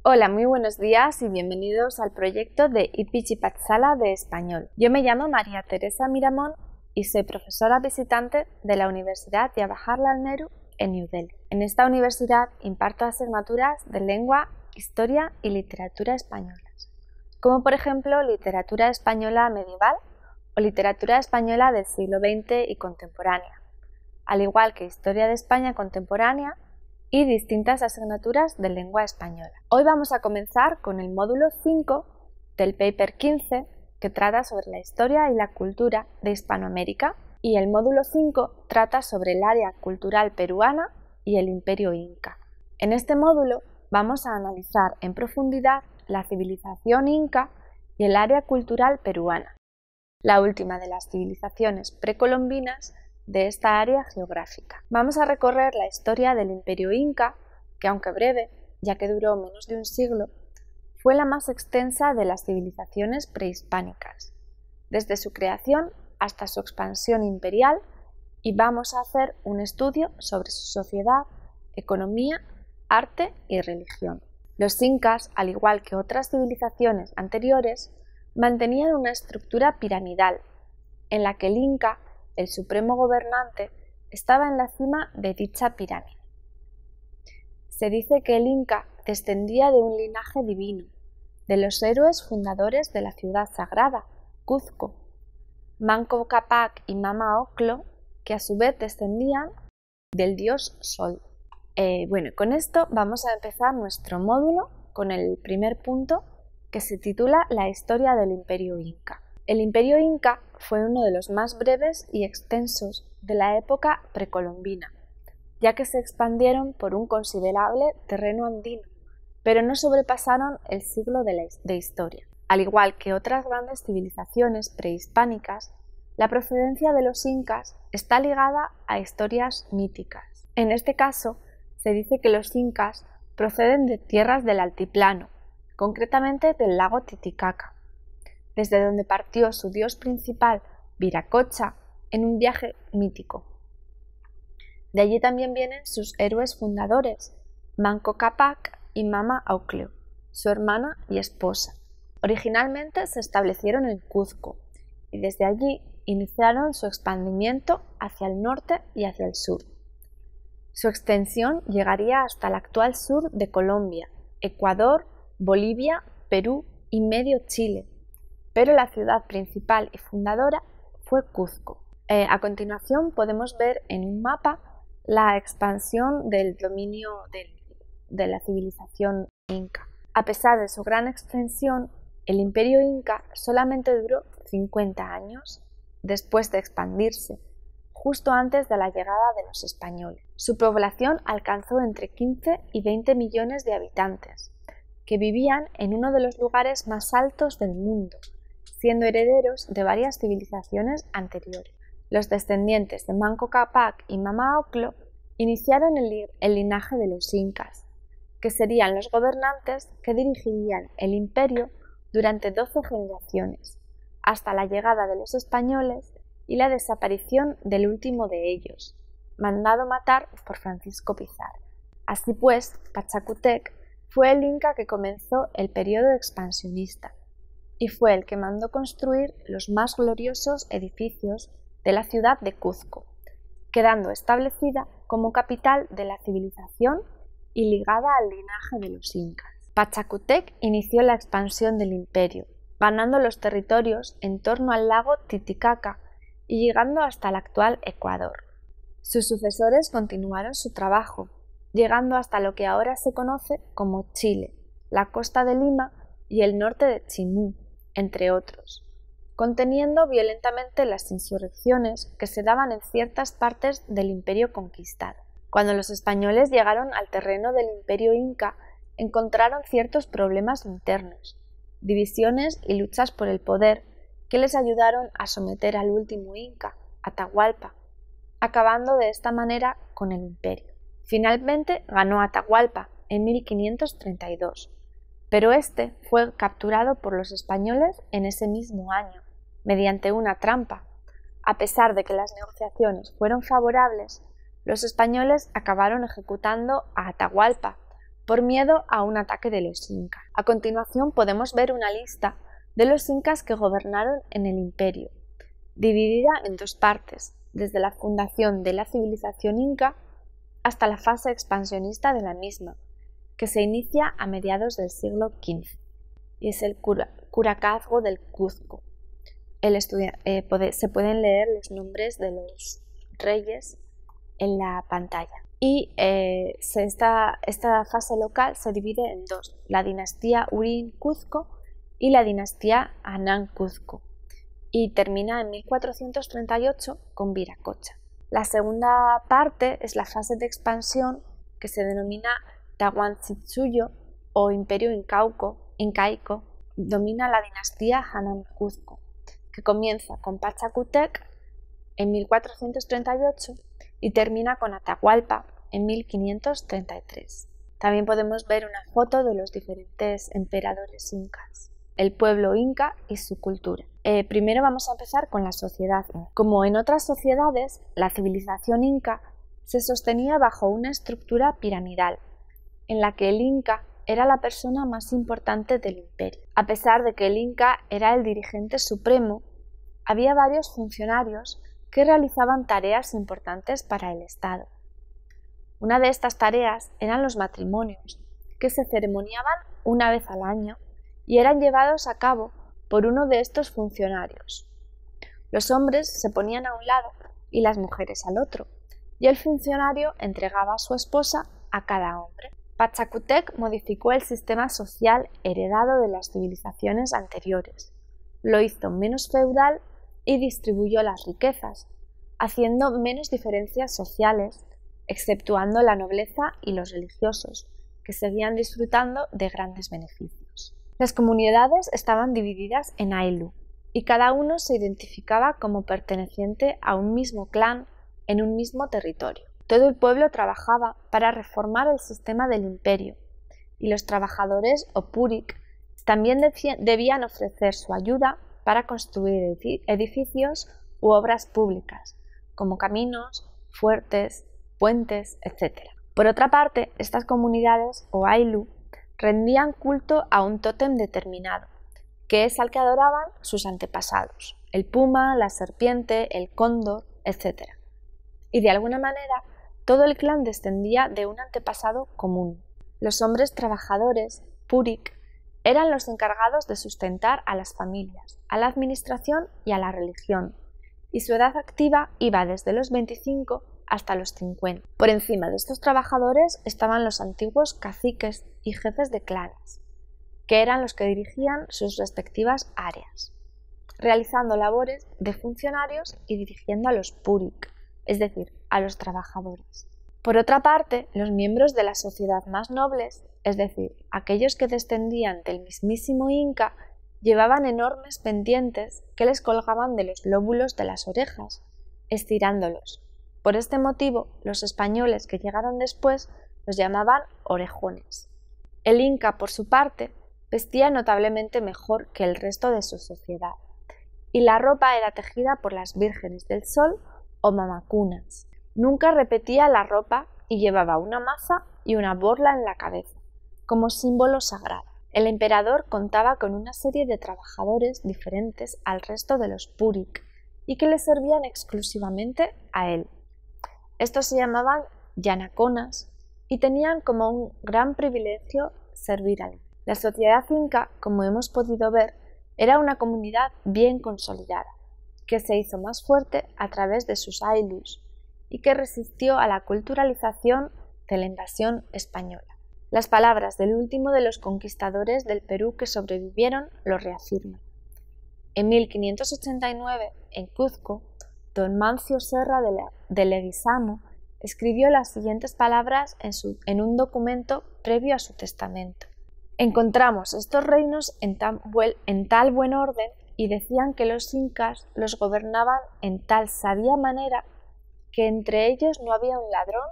Hola, muy buenos días y bienvenidos al proyecto de Ipitxi-Patzala de español. Yo me llamo María Teresa Miramón y soy profesora visitante de la Universidad Jawaharlal Nehru en New Delhi. En esta universidad imparto asignaturas de lengua, historia y literatura españolas, como por ejemplo literatura española medieval o literatura española del siglo XX y contemporánea, al igual que historia de España contemporánea y distintas asignaturas de lengua española. Hoy vamos a comenzar con el módulo 5 del paper 15, que trata sobre la historia y la cultura de Hispanoamérica, y el módulo 5 trata sobre el área cultural peruana y el Imperio Inca. En este módulo vamos a analizar en profundidad la civilización inca y el área cultural peruana, la última de las civilizaciones precolombinas de esta área geográfica. Vamos a recorrer la historia del Imperio Inca, que aunque breve, ya que duró menos de un siglo, fue la más extensa de las civilizaciones prehispánicas, desde su creación hasta su expansión imperial, y vamos a hacer un estudio sobre su sociedad, economía, arte y religión. Los incas, al igual que otras civilizaciones anteriores, mantenían una estructura piramidal, en la que el inca, el supremo gobernante, estaba en la cima de dicha pirámide. Se dice que el inca descendía de un linaje divino, de los héroes fundadores de la ciudad sagrada, Cuzco, Manco Cápac y Mama Ocllo, que a su vez descendían del dios Sol. Con esto vamos a empezar nuestro módulo con el primer punto, que se titula La historia del Imperio Inca. El Imperio Inca fue uno de los más breves y extensos de la época precolombina, ya que se expandieron por un considerable terreno andino, pero no sobrepasaron el siglo de historia. Al igual que otras grandes civilizaciones prehispánicas, la procedencia de los incas está ligada a historias míticas. En este caso, se dice que los incas proceden de tierras del altiplano, concretamente del lago Titicaca, desde donde partió su dios principal, Viracocha, en un viaje mítico. De allí también vienen sus héroes fundadores, Manco Cápac y Mama Ocllo, su hermana y esposa. Originalmente se establecieron en Cuzco y desde allí iniciaron su expandimiento hacia el norte y hacia el sur. Su extensión llegaría hasta el actual sur de Colombia, Ecuador, Bolivia, Perú y medio Chile, pero la ciudad principal y fundadora fue Cuzco. A continuación podemos ver en un mapa la expansión del dominio de la civilización inca. A pesar de su gran extensión, el Imperio Inca solamente duró 50 años después de expandirse, justo antes de la llegada de los españoles. Su población alcanzó entre 15 y 20 millones de habitantes, que vivían en uno de los lugares más altos del mundo, siendo herederos de varias civilizaciones anteriores. Los descendientes de Manco Cápac y Mama Ocllo iniciaron el linaje de los incas, que serían los gobernantes que dirigirían el imperio durante 12 generaciones, hasta la llegada de los españoles y la desaparición del último de ellos, mandado matar por Francisco Pizarro. Así pues, Pachacútec fue el inca que comenzó el periodo expansionista, y fue el que mandó construir los más gloriosos edificios de la ciudad de Cuzco, quedando establecida como capital de la civilización y ligada al linaje de los incas. Pachacútec inició la expansión del imperio, ganando los territorios en torno al lago Titicaca y llegando hasta el actual Ecuador. Sus sucesores continuaron su trabajo, llegando hasta lo que ahora se conoce como Chile, la costa de Lima y el norte de Chimú, entre otros, conteniendo violentamente las insurrecciones que se daban en ciertas partes del imperio conquistado. Cuando los españoles llegaron al terreno del Imperio Inca, encontraron ciertos problemas internos, divisiones y luchas por el poder que les ayudaron a someter al último Inca, Atahualpa, acabando de esta manera con el imperio. Finalmente ganó Atahualpa en 1532, pero este fue capturado por los españoles en ese mismo año, mediante una trampa. A pesar de que las negociaciones fueron favorables, los españoles acabaron ejecutando a Atahualpa, por miedo a un ataque de los incas. A continuación podemos ver una lista de los incas que gobernaron en el imperio, dividida en dos partes, desde la fundación de la civilización inca hasta la fase expansionista de la misma, que se inicia a mediados del siglo XV, y es el curacazgo del Cuzco. Se pueden leer los nombres de los reyes en la pantalla. Y esta fase local se divide en dos, la dinastía Urín-Cuzco y la dinastía Anán-Cuzco, y termina en 1438 con Viracocha. La segunda parte es la fase de expansión que se denomina Tahuantinsuyo o Imperio Incaico, domina la dinastía Hannan-Cuzco, que comienza con Pachacútec en 1438 y termina con Atahualpa en 1533. También podemos ver una foto de los diferentes emperadores incas, el pueblo inca y su cultura. Primero vamos a empezar con la sociedad inca. Como en otras sociedades, la civilización inca se sostenía bajo una estructura piramidal, en la que el inca era la persona más importante del imperio. A pesar de que el inca era el dirigente supremo, había varios funcionarios que realizaban tareas importantes para el Estado. Una de estas tareas eran los matrimonios, que se ceremoniaban una vez al año y eran llevados a cabo por uno de estos funcionarios. Los hombres se ponían a un lado y las mujeres al otro, y el funcionario entregaba a su esposa a cada hombre. Pachacútec modificó el sistema social heredado de las civilizaciones anteriores, lo hizo menos feudal y distribuyó las riquezas, haciendo menos diferencias sociales, exceptuando la nobleza y los religiosos, que seguían disfrutando de grandes beneficios. Las comunidades estaban divididas en ailu, y cada uno se identificaba como perteneciente a un mismo clan en un mismo territorio. Todo el pueblo trabajaba para reformar el sistema del imperio, y los trabajadores o purik también debían ofrecer su ayuda para construir edificios u obras públicas, como caminos, fuertes, puentes, etc. Por otra parte, estas comunidades o ailu rendían culto a un tótem determinado, que es al que adoraban sus antepasados, el puma, la serpiente, el cóndor, etc. Y de alguna manera, todo el clan descendía de un antepasado común. Los hombres trabajadores, purik, eran los encargados de sustentar a las familias, a la administración y a la religión, y su edad activa iba desde los 25 hasta los 50. Por encima de estos trabajadores estaban los antiguos caciques y jefes de clanes, que eran los que dirigían sus respectivas áreas, realizando labores de funcionarios y dirigiendo a los purik, es decir, a los trabajadores. Por otra parte, los miembros de la sociedad más nobles, es decir, aquellos que descendían del mismísimo Inca, llevaban enormes pendientes que les colgaban de los lóbulos de las orejas, estirándolos. Por este motivo, los españoles que llegaron después los llamaban orejones. El Inca, por su parte, vestía notablemente mejor que el resto de su sociedad, y la ropa era tejida por las vírgenes del sol o mamacunas. Nunca repetía la ropa y llevaba una maza y una borla en la cabeza, como símbolo sagrado. El emperador contaba con una serie de trabajadores diferentes al resto de los purik y que le servían exclusivamente a él. Estos se llamaban yanaconas y tenían como un gran privilegio servir a él. La sociedad inca, como hemos podido ver, era una comunidad bien consolidada, que se hizo más fuerte a través de sus aylus y que resistió a la culturalización de la invasión española. Las palabras del último de los conquistadores del Perú que sobrevivieron lo reafirman. En 1589, en Cuzco, don Mancio Serra de Leguizamo escribió las siguientes palabras en un documento previo a su testamento. Encontramos estos reinos en tal buen orden y decían que los incas los gobernaban en tal sabia manera que entre ellos no había un ladrón,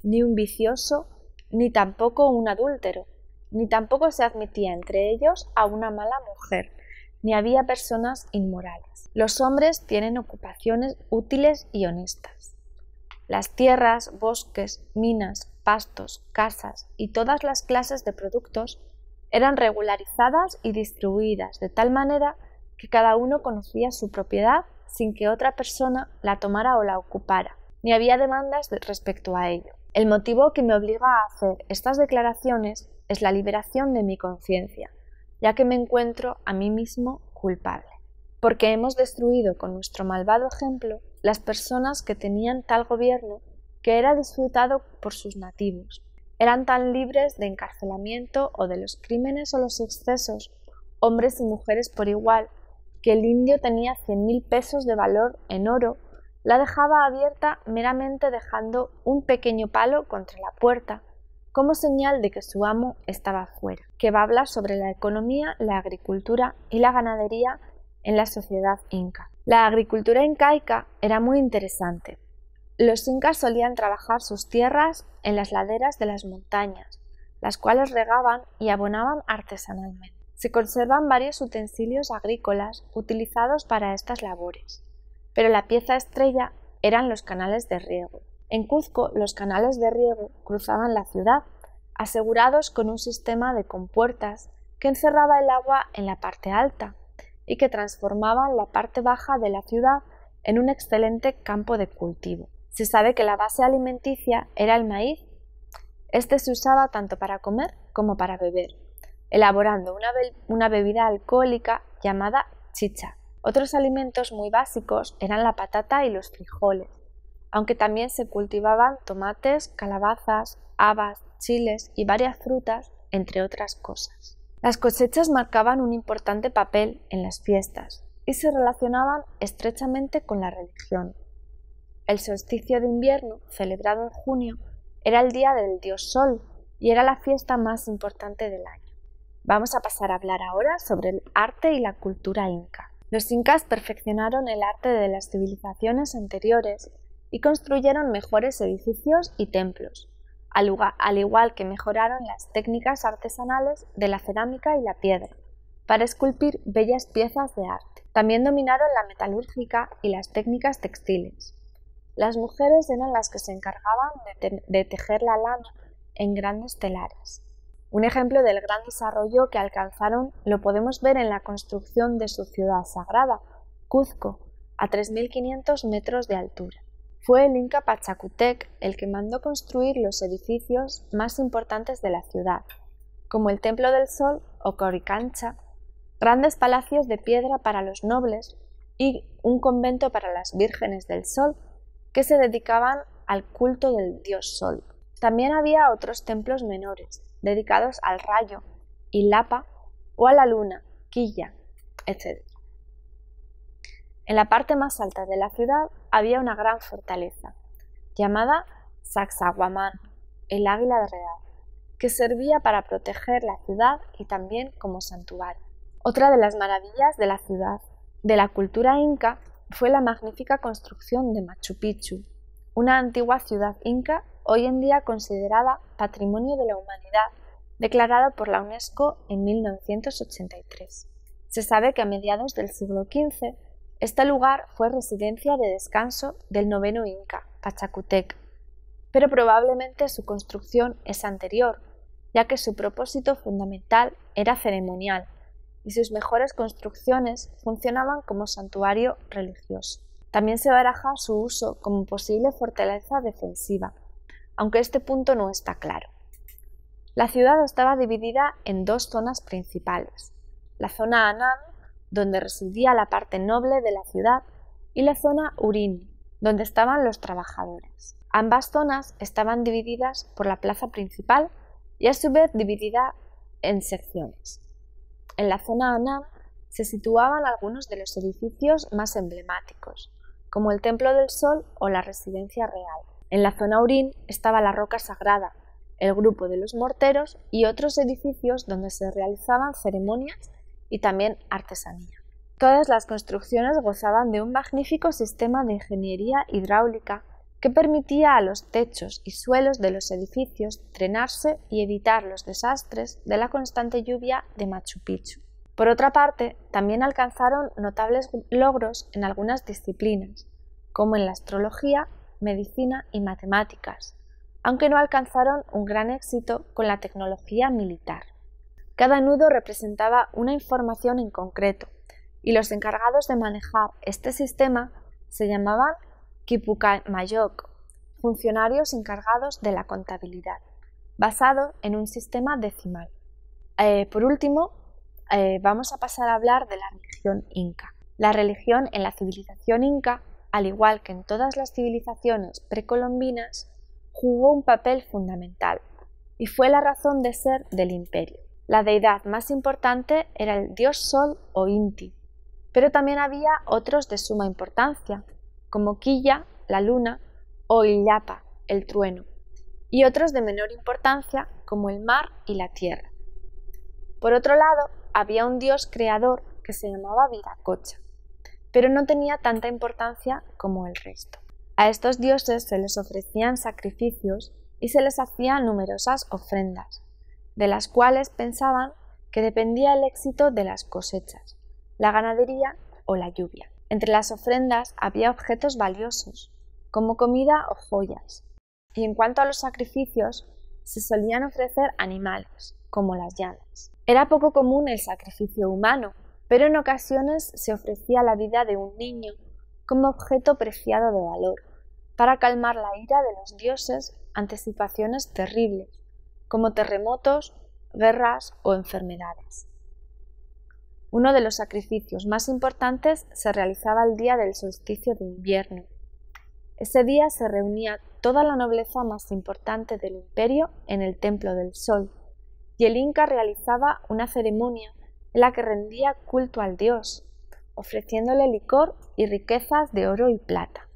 ni un vicioso, ni tampoco un adúltero, ni tampoco se admitía entre ellos a una mala mujer, ni había personas inmorales. Los hombres tienen ocupaciones útiles y honestas. Las tierras, bosques, minas, pastos, casas y todas las clases de productos eran regularizadas y distribuidas de tal manera que cada uno conocía su propiedad sin que otra persona la tomara o la ocupara, ni había demandas respecto a ello. El motivo que me obliga a hacer estas declaraciones es la liberación de mi conciencia, ya que me encuentro a mí mismo culpable, porque hemos destruido con nuestro malvado ejemplo las personas que tenían tal gobierno que era disfrutado por sus nativos. Eran tan libres de encarcelamiento o de los crímenes o los excesos, hombres y mujeres por igual, que el indio tenía 100.000 pesos de valor en oro, la dejaba abierta meramente dejando un pequeño palo contra la puerta, como señal de que su amo estaba fuera, que va a hablar sobre la economía, la agricultura y la ganadería en la sociedad inca. La agricultura incaica era muy interesante. Los incas solían trabajar sus tierras en las laderas de las montañas, las cuales regaban y abonaban artesanalmente. Se conservan varios utensilios agrícolas utilizados para estas labores, pero la pieza estrella eran los canales de riego. En Cuzco, los canales de riego cruzaban la ciudad, asegurados con un sistema de compuertas que encerraba el agua en la parte alta y que transformaban la parte baja de la ciudad en un excelente campo de cultivo. Se sabe que la base alimenticia era el maíz. Este se usaba tanto para comer como para beber, elaborando una bebida alcohólica llamada chicha. Otros alimentos muy básicos eran la patata y los frijoles, aunque también se cultivaban tomates, calabazas, habas, chiles y varias frutas, entre otras cosas. Las cosechas marcaban un importante papel en las fiestas y se relacionaban estrechamente con la religión. El solsticio de invierno, celebrado en junio, era el día del dios Sol y era la fiesta más importante del año. Vamos a pasar a hablar ahora sobre el arte y la cultura inca. Los incas perfeccionaron el arte de las civilizaciones anteriores y construyeron mejores edificios y templos, al igual que mejoraron las técnicas artesanales de la cerámica y la piedra, para esculpir bellas piezas de arte. También dominaron la metalúrgica y las técnicas textiles. Las mujeres eran las que se encargaban de tejer la lana en grandes telares. Un ejemplo del gran desarrollo que alcanzaron lo podemos ver en la construcción de su ciudad sagrada, Cuzco, a 3.500 metros de altura. Fue el inca Pachacútec el que mandó construir los edificios más importantes de la ciudad, como el Templo del Sol o Coricancha, grandes palacios de piedra para los nobles y un convento para las vírgenes del Sol, que se dedicaban al culto del dios Sol. También había otros templos menores, dedicados al rayo, Ilapa, o a la luna, Quilla, etc. En la parte más alta de la ciudad había una gran fortaleza, llamada Sacsayhuamán, el águila real, que servía para proteger la ciudad y también como santuario. Otra de las maravillas de la ciudad, de la cultura inca, fue la magnífica construcción de Machu Picchu, una antigua ciudad inca hoy en día considerada Patrimonio de la Humanidad, declarado por la UNESCO en 1983. Se sabe que a mediados del siglo XV este lugar fue residencia de descanso del noveno inca, Pachacútec, pero probablemente su construcción es anterior, ya que su propósito fundamental era ceremonial y sus mejores construcciones funcionaban como santuario religioso. También se baraja su uso como posible fortaleza defensiva, aunque este punto no está claro. La ciudad estaba dividida en dos zonas principales, la zona Anán, donde residía la parte noble de la ciudad, y la zona Urín, donde estaban los trabajadores. Ambas zonas estaban divididas por la plaza principal y a su vez dividida en secciones. En la zona Anán se situaban algunos de los edificios más emblemáticos, como el Templo del Sol o la Residencia Real. En la zona Urín estaba la Roca Sagrada, el grupo de los morteros y otros edificios donde se realizaban ceremonias y también artesanía. Todas las construcciones gozaban de un magnífico sistema de ingeniería hidráulica que permitía a los techos y suelos de los edificios drenarse y evitar los desastres de la constante lluvia de Machu Picchu. Por otra parte, también alcanzaron notables logros en algunas disciplinas, como en la astrología, medicina y matemáticas, aunque no alcanzaron un gran éxito con la tecnología militar. Cada nudo representaba una información en concreto, y los encargados de manejar este sistema se llamaban Quipucamayok, funcionarios encargados de la contabilidad, basado en un sistema decimal. Por último, vamos a pasar a hablar de la religión inca. La religión en la civilización inca, al igual que en todas las civilizaciones precolombinas, jugó un papel fundamental y fue la razón de ser del imperio. La deidad más importante era el dios Sol o Inti, pero también había otros de suma importancia, como Quilla, la luna, o Illapa, el trueno, y otros de menor importancia, como el mar y la tierra. Por otro lado, había un dios creador que se llamaba Viracocha, pero no tenía tanta importancia como el resto. A estos dioses se les ofrecían sacrificios y se les hacían numerosas ofrendas, de las cuales pensaban que dependía el éxito de las cosechas, la ganadería o la lluvia. Entre las ofrendas había objetos valiosos, como comida o joyas, y en cuanto a los sacrificios, se solían ofrecer animales, como las llanas. Era poco común el sacrificio humano, pero en ocasiones se ofrecía la vida de un niño como objeto preciado de valor, para calmar la ira de los dioses ante situaciones terribles, como terremotos, guerras o enfermedades. Uno de los sacrificios más importantes se realizaba el día del solsticio de invierno. Ese día se reunía toda la nobleza más importante del imperio en el Templo del Sol, y el Inca realizaba una ceremonia en la que rendía culto al dios, ofreciéndole licor y riquezas de oro y plata.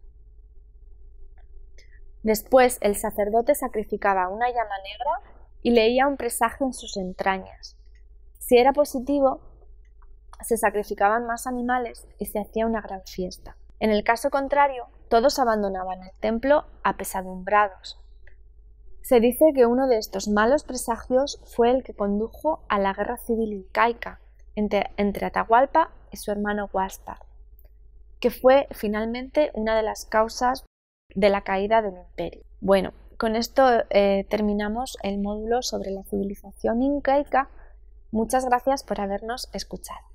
Después el sacerdote sacrificaba una llama negra y leía un presagio en sus entrañas. Si era positivo, se sacrificaban más animales y se hacía una gran fiesta. En el caso contrario, todos abandonaban el templo apesadumbrados. Se dice que uno de estos malos presagios fue el que condujo a la guerra civil incaica entre Atahualpa y su hermano Huáscar, que fue finalmente una de las causas de la caída del imperio. Bueno, con esto terminamos el módulo sobre la civilización incaica. Muchas gracias por habernos escuchado.